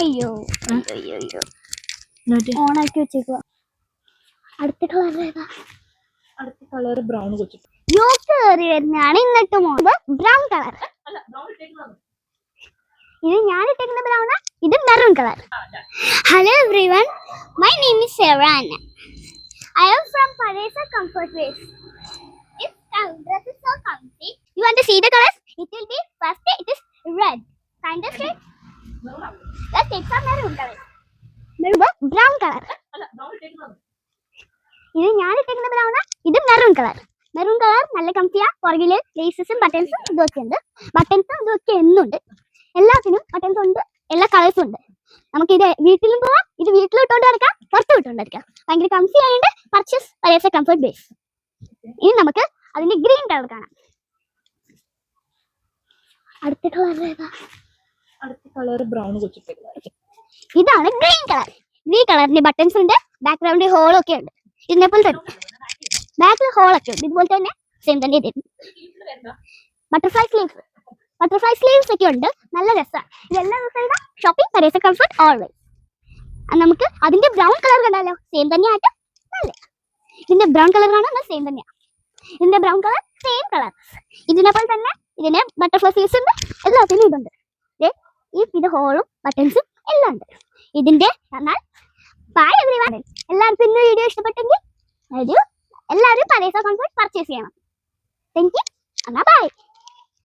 അയ്യോ അയ്യോ അയ്യോ ഓണാക്കി വെച്ചേക്കുക. അടുത്ത കളർ ഏതാ? അടുത്ത കളർ ബ്രൗൺ കൊച്ചു കയറി വരുന്നതാണ് ഇന്നത്തെ മോഡ് ബ്രൗൺ കളർ. ഇത് ഞാൻ ഇട്ടേക്കുന്ന ബ്രൗൺ, ഇത് maroon colour. Hello everyone, my name is Serena. I am from Paresa Comfort Waves. This dress is so comfy. You want to see the colors? It will be first it is red. Kind of shade. Let's take some maroon color. Brown color. ഇത് ഞാൻ ഇട്ടേക്കുന്ന brown, ഇത് maroon colour. Maroon colour നല്ല കംഫിയാ. പുറകില് ലേസസും ബട്ടൺസും ഇതൊക്കെ ഉണ്ട്. ബട്ടൺസും ഇതൊക്കെ എന്നുണ്ട്. എല്ലാത്തിനും ബട്ടൺസ് ഉണ്ട്, എല്ലാ കളേഴ്സും ഉണ്ട്. നമുക്ക് ഇത് വീട്ടിലും പോവാം, ഇത് വീട്ടിലിട്ടോണ്ട് നടക്കാം, പുറത്ത് വിട്ടോണ്ട് നടക്കാം. ഭയങ്കര കംഫി ആയതുകൊണ്ട് പർച്ചേസ് പരേസ കംഫർട്ട് ബേസ്. ഇനി നമുക്ക് അതിന്റെ ഗ്രീൻ കളർ കാണാം. അടുത്ത കളർ ഏതാ? അടുത്ത കളർ ബ്രൗൺ കൊച്ചു ഇതാണ് ഗ്രീൻ കളർ. ഗ്രീൻ കളറിന്റെ ബട്ടൺസ് ഉണ്ട്, ബാക്ക്ഗ്രൗണ്ടിൽ ഹോളൊക്കെ ഉണ്ട്. ഇതിനെപ്പോലെ തന്നെ ബാക്കിൽ ഹോളൊക്കെ ഉണ്ട്. ഇതുപോലെ തന്നെ സെയിം തന്നെ ഇത് ബട്ടർഫ്ലൈ സ്ലീവ്സ് ഒക്കെ ഉണ്ട്. നല്ല രസമാണ്. ഇതെല്ലാം ദിവസവും ഷോപ്പിംഗ് പരേസ കംഫർട്ട് ഓൾവേസ്. നമുക്ക് അതിന്റെ ബ്രൗൺ കളർ കണ്ടാലോ? സെയിം തന്നെയായിട്ട് നല്ല. ഇതിന്റെ ബ്രൗൺ കളർ കാണാൻ സെയിം തന്നെയാണ്. ഇതിന്റെ ബ്രൗൺ കളർ സെയിം കളർ. ഇതിനെപ്പോലെ തന്നെ ഇതിന് ബട്ടർഫ്ലൈ സ്ലീവ്സ് ഉണ്ട്, എല്ലാത്തിനും ഇതുണ്ട്. ഇത് ഹോളും ബട്ടൺസും എല്ലാം ഉണ്ട് ഇതിന്റെ. എന്നാൽ ബൈ എവരിവൺ. എല്ലാവർക്കും ഇന്ന് വീഡിയോ ഇഷ്ടപ്പെട്ടെങ്കിൽ എല്ലാവരും പരേസ കംഫർട്ട് പർച്ചേസ് ചെയ്യണം. Thank you. എന്നാ ബൈ.